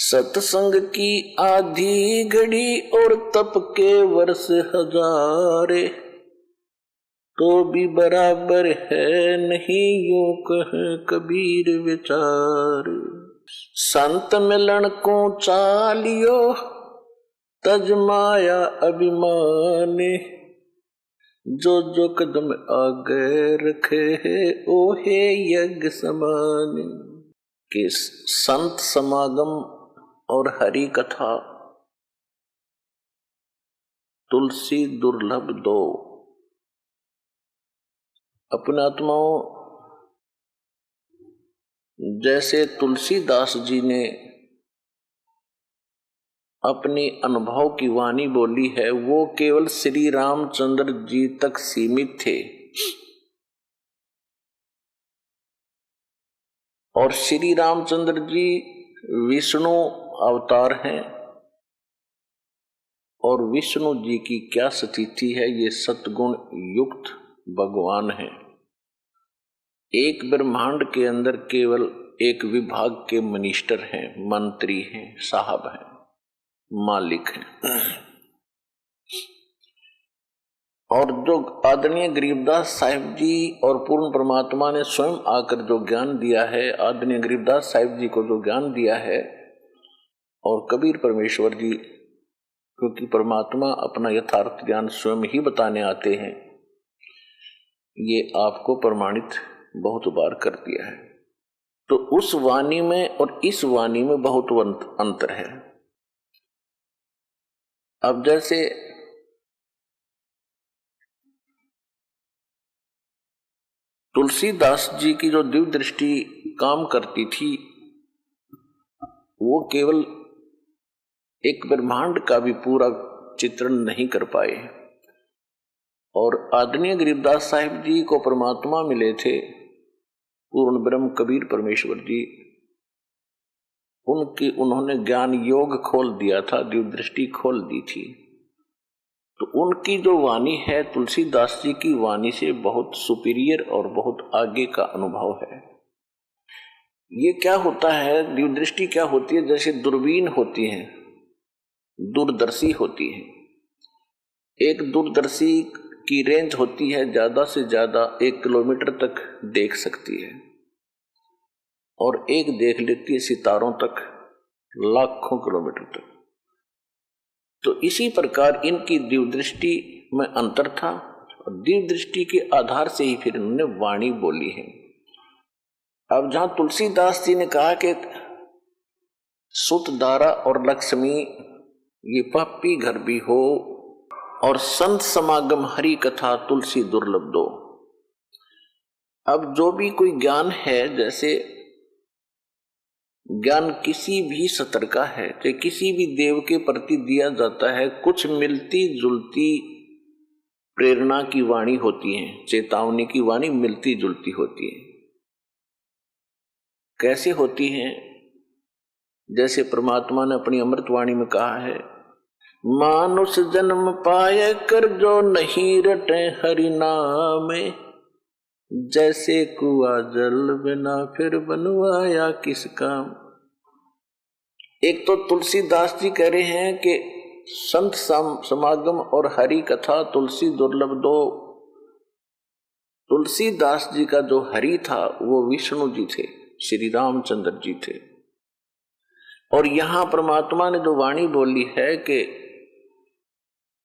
सत्संग की आधी घड़ी और तप के वर्ष हजारे, तो भी बराबर है नहीं यूं कहे कबीर विचार। संत मिलन को चालियो तज माया अभिमानी, जो जो कदम आगे रखे है ओहे यज्ञ समान। कि संत समागम और हरि कथा तुलसी दुर्लभ दो। अपने आत्माओं, जैसे तुलसीदास जी ने अपनी अनुभव की वाणी बोली है, वो केवल श्री रामचंद्र जी तक सीमित थे। और श्री रामचंद्र जी विष्णु अवतार हैं, और विष्णु जी की क्या स्थिति है, ये सतगुण युक्त भगवान है। एक ब्रह्मांड के अंदर केवल एक विभाग के मिनिस्टर हैं, मंत्री हैं, साहब हैं, मालिक हैं। और जो आदरणीय गरीबदास साहिब जी और पूर्ण परमात्मा ने स्वयं आकर जो ज्ञान दिया है, आदरणीय गरीबदास साहिब जी को जो ज्ञान दिया है, और कबीर परमेश्वर जी, क्योंकि परमात्मा अपना यथार्थ ज्ञान स्वयं ही बताने आते हैं, ये आपको प्रमाणित बहुत बार कर दिया है। तो उस वाणी में और इस वाणी में बहुत अंतर है। अब जैसे तुलसीदास जी की जो दिव्य दृष्टि काम करती थी, वो केवल एक ब्रह्मांड का भी पूरा चित्रण नहीं कर पाए। और आदरणीय गरीबदास साहिब जी को परमात्मा मिले थे, पूर्ण ब्रह्म कबीर परमेश्वर जी, उन्होंने ज्ञान योग खोल दिया था, दिव्य दृष्टि खोल दी थी। तो उनकी जो वाणी है तुलसीदास जी की वाणी से बहुत सुपीरियर और बहुत आगे का अनुभव है। ये क्या होता है, दिव्य दृष्टि क्या होती है, जैसे दूरबीन होती है, दूरदर्शी होती है। एक दूरदर्शी की रेंज होती है ज्यादा से ज्यादा 1 किलोमीटर तक देख सकती है, और एक देख लेती है सितारों तक, लाखों किलोमीटर तक। तो इसी प्रकार इनकी दिव्य दृष्टि में अंतर था, और दिव्य दृष्टि के आधार से ही फिर इन्होंने वाणी बोली है। अब जहां तुलसीदास जी ने कहा कि सुत दारा और लक्ष्मी ये पप्पी घर भी हो, और संत समागम हरि कथा तुलसी दुर्लभ दो। अब जो भी कोई ज्ञान है, जैसे ज्ञान किसी भी स्तर का है, चाहे किसी भी देव के प्रति दिया जाता है, कुछ मिलती जुलती प्रेरणा की वाणी होती है, चेतावनी की वाणी मिलती जुलती होती है। कैसे होती है? जैसे परमात्मा ने अपनी अमृतवाणी में कहा है, मानुष जन्म पाए कर जो नहीं रटे हरि नाम, जैसे कुआ जल बिना फिर बनवाया किस काम। एक तो तुलसीदास जी कह रहे हैं कि संत समागम और हरि कथा तुलसी दुर्लभ दो। तुलसीदास जी का जो हरि था वो विष्णु जी थे, श्री रामचंद्र जी थे। और यहां परमात्मा ने जो वाणी बोली है कि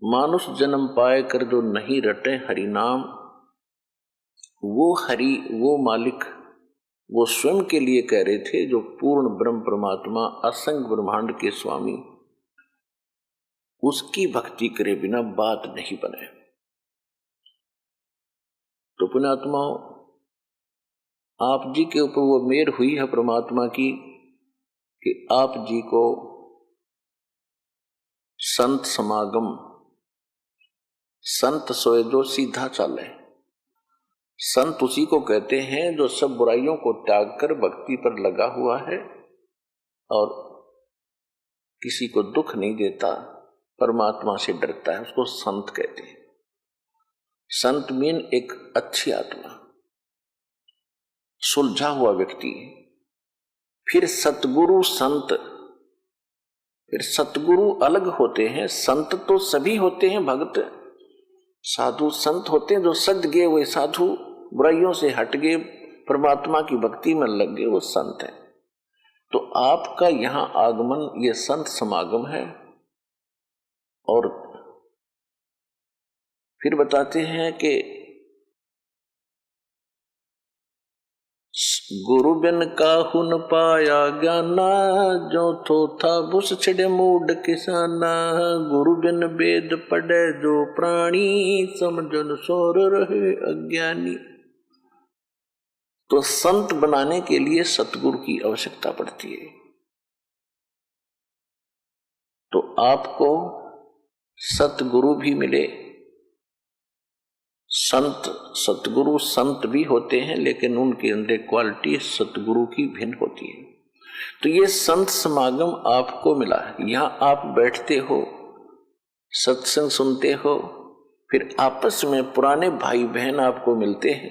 मानुष जन्म पाए कर जो नहीं रटे हरि नाम, वो हरि, वो मालिक, वो स्वयं के लिए कह रहे थे, जो पूर्ण ब्रह्म परमात्मा असंग ब्रह्मांड के स्वामी, उसकी भक्ति करे बिना बात नहीं बने। तो पुण्यात्माओं, आप जी के ऊपर वो मेहर हुई है परमात्मा की कि आप जी को संत समागम, संत सोए जो सीधा चले। संत उसी को कहते हैं जो सब बुराइयों को त्याग कर भक्ति पर लगा हुआ है और किसी को दुख नहीं देता, परमात्मा से डरता है, उसको संत कहते हैं। संत मीन एक अच्छी आत्मा, सुलझा हुआ व्यक्ति। फिर सतगुरु संत, फिर सतगुरु अलग होते हैं, संत तो सभी होते हैं, भक्त साधु संत होते हैं जो सद गए वे साधु, बुराइयों से हट गए, परमात्मा की भक्ति में लग गए, वो संत है। तो आपका यहां आगमन ये संत समागम है। और फिर बताते हैं कि गुरु बिन काहू न पाया ज्ञाना, जो थो था बुस छिड़े मूड किसाना। गुरु बिन वेद पढ़े जो प्राणी, समझन सोर रहे अज्ञानी। तो संत बनाने के लिए सतगुरु की आवश्यकता पड़ती है। तो आपको सतगुरु भी मिले। संत सतगुरु संत भी होते हैं, लेकिन उनके अंदर क्वालिटी सतगुरु की भिन्न होती है। तो ये संत समागम आपको मिला है। यहाँ आप बैठते हो, सत्संग सुनते हो, फिर आपस में पुराने भाई बहन आपको मिलते हैं,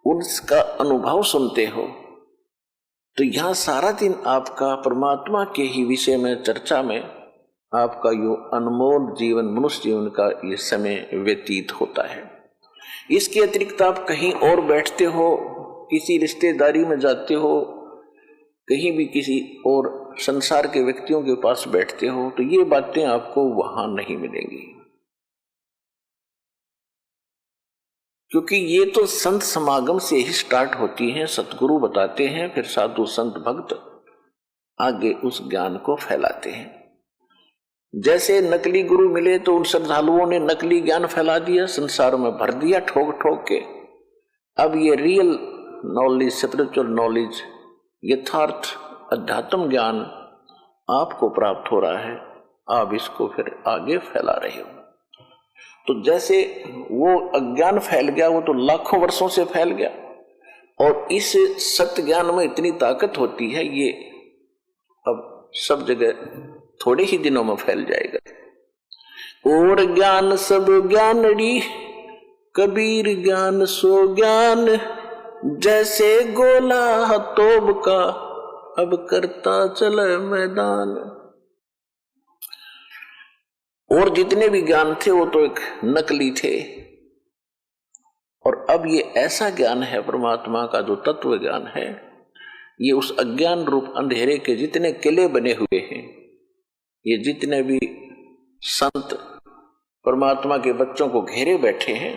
उनका अनुभव सुनते हो। तो यहाँ सारा दिन आपका परमात्मा के ही विषय में चर्चा में आपका यो अनमोल जीवन, मनुष्य जीवन का ये समय व्यतीत होता है। इसके अतिरिक्त आप कहीं और बैठते हो, किसी रिश्तेदारी में जाते हो, कहीं भी किसी और संसार के व्यक्तियों के पास बैठते हो, तो ये बातें आपको वहां नहीं मिलेंगी, क्योंकि ये तो संत समागम से ही स्टार्ट होती हैं। सतगुरु बताते हैं, फिर साधु संत भक्त आगे उस ज्ञान को फैलाते हैं। जैसे नकली गुरु मिले तो उन श्रद्धालुओं ने नकली ज्ञान फैला दिया, संसार में भर दिया ठोक ठोक के। अब ये रियल नॉलेज, स्पिरिचुअल नॉलेज, यथार्थ अध्यात्म ज्ञान आपको प्राप्त हो रहा है, आप इसको फिर आगे फैला रहे हो। तो जैसे वो अज्ञान फैल गया, वो तो लाखों वर्षों से फैल गया, और इस सत्य ज्ञान में इतनी ताकत होती है, ये अब सब जगह थोड़े ही दिनों में फैल जाएगा। और ज्ञान सब ज्ञानड़ी, कबीर ज्ञान सो ज्ञान, जैसे गोला तोब का अब करता चले मैदान। और जितने भी ज्ञान थे वो तो एक नकली थे, और अब ये ऐसा ज्ञान है परमात्मा का जो तत्व ज्ञान है, ये उस अज्ञान रूप अंधेरे के जितने किले बने हुए हैं, ये जितने भी संत परमात्मा के बच्चों को घेरे बैठे हैं,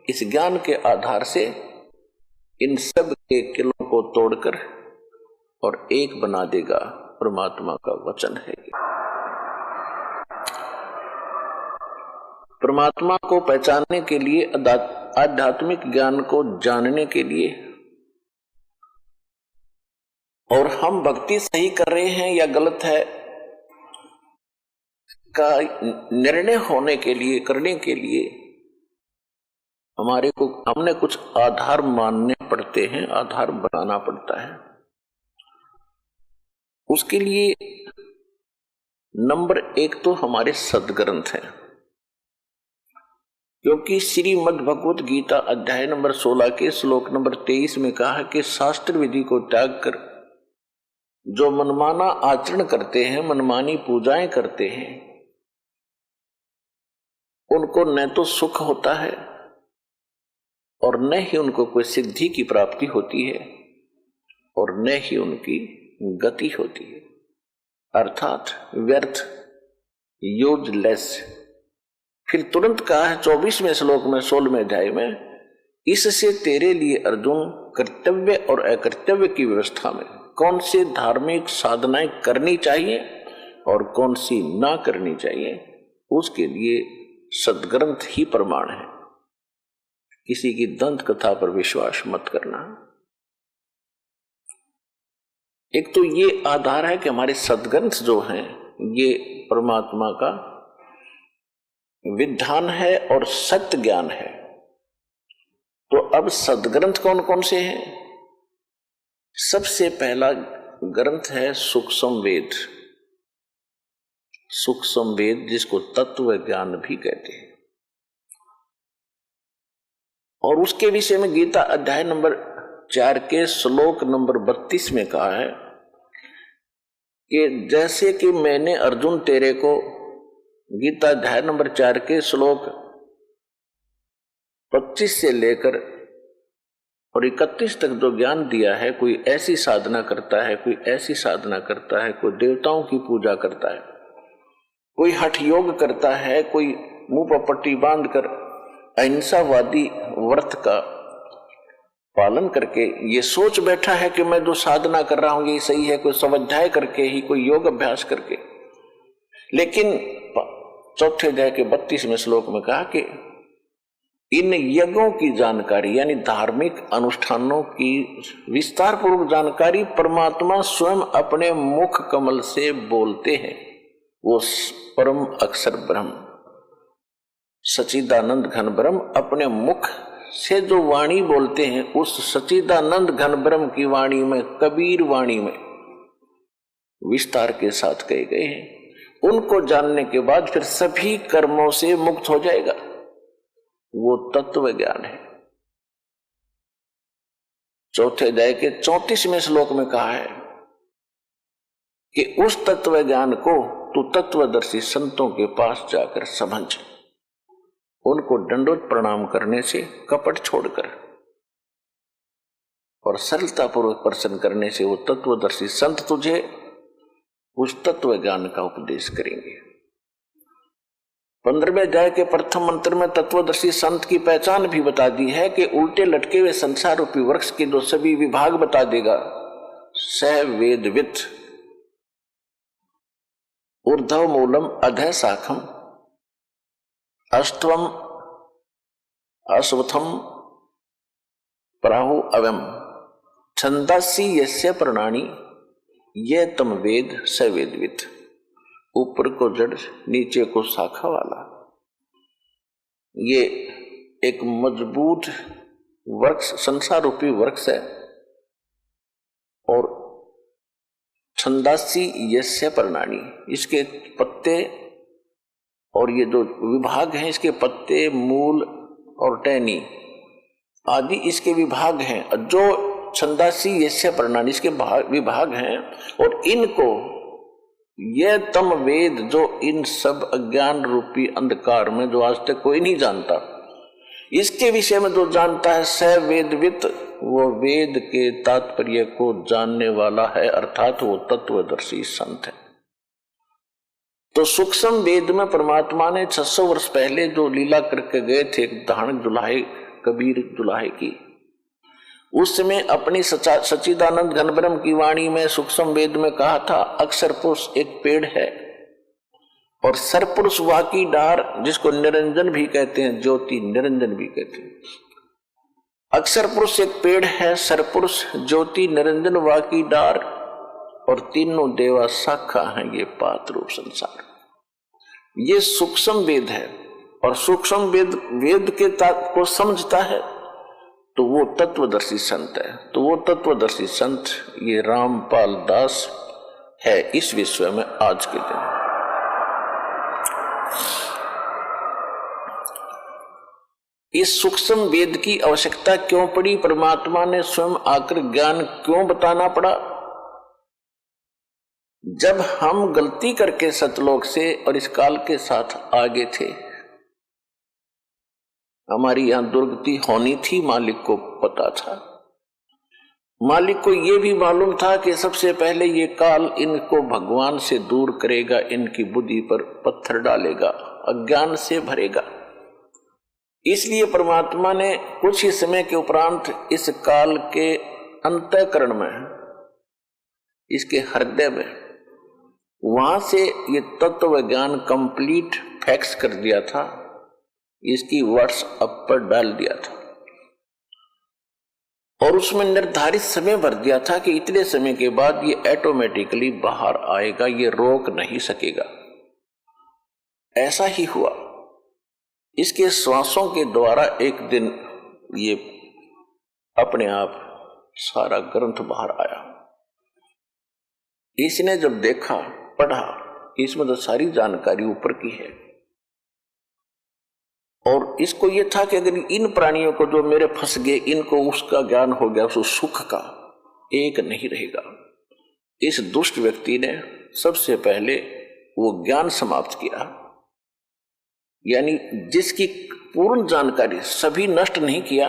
इस ज्ञान के आधार से इन सब के किलों को तोड़कर और एक बना देगा, परमात्मा का वचन है। परमात्मा को पहचानने के लिए, आध्यात्मिक ज्ञान को जानने के लिए, और हम भक्ति सही कर रहे हैं या गलत है का निर्णय होने के लिए, करने के लिए हमने कुछ आधार मानने पड़ते हैं, आधार बनाना पड़ता है। उसके लिए नंबर 1 तो हमारे सदग्रंथ हैं, क्योंकि श्रीमद् भगवत गीता अध्याय नंबर 16 के श्लोक नंबर 23 में कहा कि शास्त्र विधि को त्याग कर जो मनमाना आचरण करते हैं, मनमानी पूजाएं करते हैं, उनको न तो सुख होता है और न ही उनको कोई सिद्धि की प्राप्ति होती है, और न ही उनकी गति होती है, अर्थात व्यर्थ, यूजलेस। फिर तुरंत कहा है 24वें श्लोक में 16वें अध्याय में, इससे तेरे लिए अर्जुन कर्तव्य और अकर्तव्य की व्यवस्था में कौन सी धार्मिक साधनाएं करनी चाहिए और कौन सी ना करनी चाहिए, उसके लिए सदग्रंथ ही प्रमाण है। किसी की दंत कथा पर विश्वास मत करना। एक तो ये आधार है कि हमारे सदग्रंथ जो हैं ये परमात्मा का विधान है और सत्य ज्ञान है। तो अब सदग्रंथ कौन कौन से हैं? सबसे पहला ग्रंथ है सूक्ष्म वेद। सूक्ष्म वेद जिसको तत्व ज्ञान भी कहते हैं, और उसके विषय में गीता अध्याय नंबर 4 के श्लोक नंबर 32 में कहा है कि जैसे कि मैंने अर्जुन तेरे को गीता अध्याय नंबर 4 के श्लोक 25 से लेकर और 31 तक जो ज्ञान दिया है, कोई ऐसी साधना करता है, कोई ऐसी साधना करता है, कोई देवताओं की पूजा करता है, कोई हठ योग करता है, कोई मुंह पर पट्टी बांधकर अहिंसावादी व्रत का पालन करके ये सोच बैठा है कि मैं जो साधना कर रहा हूं ये सही है, कोई स्वाध्याय करके ही, कोई योग अभ्यास करके। लेकिन चौथे अध्याय के 32वें श्लोक में कहा कि इन यज्ञों की जानकारी यानी धार्मिक अनुष्ठानों की विस्तार पूर्वक जानकारी परमात्मा स्वयं अपने मुख कमल से बोलते हैं। वो परम अक्षर ब्रह्म सच्चिदानंद घन ब्रह्म अपने मुख से जो वाणी बोलते हैं, उस सच्चिदानंद घन ब्रह्म की वाणी में, कबीर वाणी में विस्तार के साथ कहे गए हैं। उनको जानने के बाद फिर सभी कर्मों से मुक्त हो जाएगा। वो तत्व ज्ञान है। चौथे अध्याय के 34वें श्लोक में कहा है कि उस तत्व ज्ञान को तू तत्वदर्शी संतों के पास जाकर समझ, उनको दंडोत प्रणाम करने से, कपट छोड़कर और सरलता पूर्वक प्रसन्न करने से वो तत्वदर्शी संत तुझे उस तत्व ज्ञान का उपदेश करेंगे। 15वें अध्याय के प्रथम मंत्र में तत्वदर्शी संत की पहचान भी बता दी है कि उल्टे लटके हुए संसार रूपी वृक्ष के जो सभी विभाग बता देगा। सह वेदवित ऊर्ध्व मूलम अधः शाखम अष्टवम अश्वत्थम प्राहु अवम छंदासी यस्य प्रणानी ये तम वेद स वेदवित। ऊपर को जड़, नीचे को शाखा वाला ये एक मजबूत वृक्ष, संसार रूपी वृक्ष है। और छंदासी यस्य प्रणानी, इसके पत्ते और ये जो विभाग हैं, इसके पत्ते, मूल और टहनी आदि इसके विभाग हैं। जो छंदासी यस्य प्रणानी इसके विभाग हैं और इनको ये तम वेद, जो इन सब अज्ञान रूपी अंधकार में जो आज तक कोई नहीं जानता, इसके विषय में जो जानता है स वेदवित, वो वेद के तात्पर्य को जानने वाला है, अर्थात वो तत्वदर्शी संत है। तो सूक्ष्म वेद में परमात्मा ने 600 वर्ष पहले जो लीला करके गए थे, धारण जुलाहे, कबीर जुलाहे की, उस समय अपनी सच्चिदानंद घन ब्रह्म की वाणी में सूक्ष्म वेद में कहा था अक्षर पुरुष एक पेड़ है और सरपुरुष वाकी डार, जिसको निरंजन भी कहते हैं, ज्योति निरंजन भी कहते हैं। अक्षर पुरुष एक पेड़ है, सरपुरुष ज्योति निरंजन वाकी डार और तीनों देवा शाखा हैं ये पात रूप संसार। ये सूक्ष्म वेद है और सूक्ष्म वेद के तात्पर्य को समझता है तो वो तत्वदर्शी संत है। तो वो तत्वदर्शी संत ये रामपाल दास है इस विश्व में आज के दिन। इस सूक्ष्म वेद की आवश्यकता क्यों पड़ी? परमात्मा ने स्वयं आकर ज्ञान क्यों बताना पड़ा? जब हम गलती करके सतलोक से और इस काल के साथ आगे थे, हमारी यहां दुर्गति होनी थी, मालिक को पता था। मालिक को यह भी मालूम था कि सबसे पहले ये काल इनको भगवान से दूर करेगा, इनकी बुद्धि पर पत्थर डालेगा, अज्ञान से भरेगा। इसलिए परमात्मा ने कुछ ही समय के उपरांत इस काल के अंतःकरण में, इसके हृदय में, वहां से ये तत्व ज्ञान कंप्लीट फैक्स कर दिया था, इसकी व्हाट्सएप पर डाल दिया था और उसमें निर्धारित समय भर दिया था कि इतने समय के बाद ये ऑटोमेटिकली बाहर आएगा, ये रोक नहीं सकेगा। ऐसा ही हुआ। इसके श्वासों के द्वारा एक दिन ये अपने आप सारा ग्रंथ बाहर आया। इसने जब देखा, पढ़ा, इसमें तो सारी जानकारी ऊपर की है और इसको ये था कि अगर इन प्राणियों को जो मेरे फंस गए, इनको उसका ज्ञान हो गया, उस सुख का एक नहीं रहेगा। इस दुष्ट व्यक्ति ने सबसे पहले वो ज्ञान समाप्त किया, यानी जिसकी पूर्ण जानकारी सभी नष्ट नहीं किया,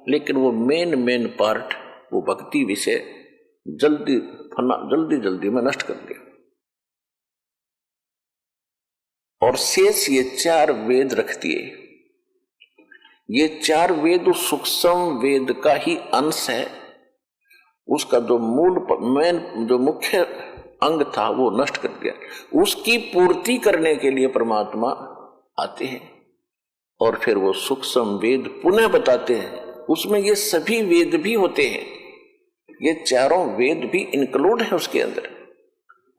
लेकिन वो मेन पार्ट वो भक्ति विषय जल्दी में नष्ट कर दिया। और शेष ये 4 वेद रख दिए। ये 4 वेद उस सूक्ष्म वेद का ही अंश है, उसका जो जो मुख्य अंग था वो नष्ट कर दिया। उसकी पूर्ति करने के लिए परमात्मा आते हैं और फिर वो सूक्ष्म वेद पुनः बताते हैं। उसमें ये सभी वेद भी होते हैं, ये चारों वेद भी इंक्लूड है उसके अंदर,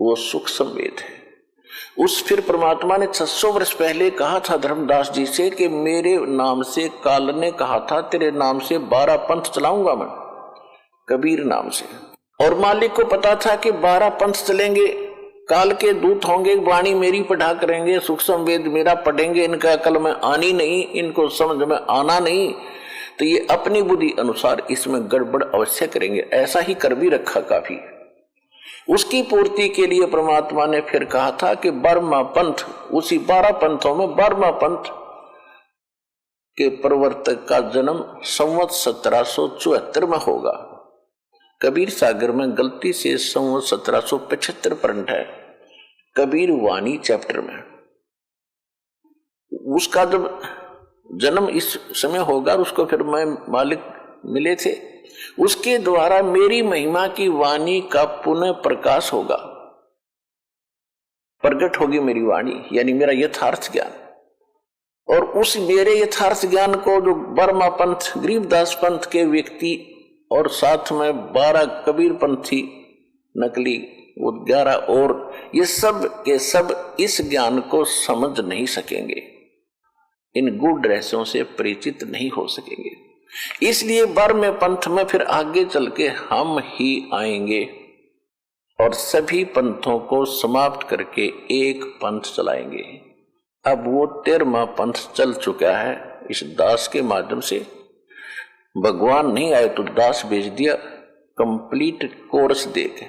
वो सूक्ष्म वेद है। उस फिर परमात्मा ने 600 वर्ष पहले कहा था धर्मदास जी से कि मेरे नाम से काल ने कहा था तेरे नाम से 12 पंथ चलाऊंगा मैं, कबीर नाम से। और मालिक को पता था कि 12 पंथ चलेंगे, काल के दूत होंगे, वाणी मेरी पढ़ा करेंगे, सूक्ष्म वेद मेरा पढ़ेंगे, इनका अकल में आनी नहीं, इनको समझ में आना नहीं, तो ये अपनी बुद्धि अनुसार इसमें गड़बड़ अवश्य करेंगे। ऐसा ही कर भी रखा काफी। उसकी पूर्ति के लिए परमात्मा ने फिर कहा था कि 12वां पंथ, उसी 12 पंथों में 12वां पंथ के प्रवर्तक का जन्म संवत 1774 में होगा। कबीर सागर में गलती से संवत 1775 प्रिंट है, कबीर वाणी चैप्टर में। उसका जब जन्म इस समय होगा, उसको फिर मैं मालिक मिले थे, उसके द्वारा मेरी महिमा की वाणी का पुनः प्रकाश होगा, प्रकट होगी मेरी वाणी, यानी मेरा यथार्थ ज्ञान। और उस मेरे यथार्थ ज्ञान को जो बर्मा पंथ, गरीबदास पंथ के व्यक्ति और साथ में 12 कबीर पंथी नकली, वो 11 और, ये सब के सब इस ज्ञान को समझ नहीं सकेंगे, इन गूढ़ रहस्यों से परिचित नहीं हो सकेंगे। इसलिए बर्मे पंथ में फिर आगे चल के हम ही आएंगे और सभी पंथों को समाप्त करके एक पंथ चलाएंगे। अब वो 13वां पंथ चल चुका है इस दास के माध्यम से। भगवान नहीं आए तो दास भेज दिया कंप्लीट कोर्स देके।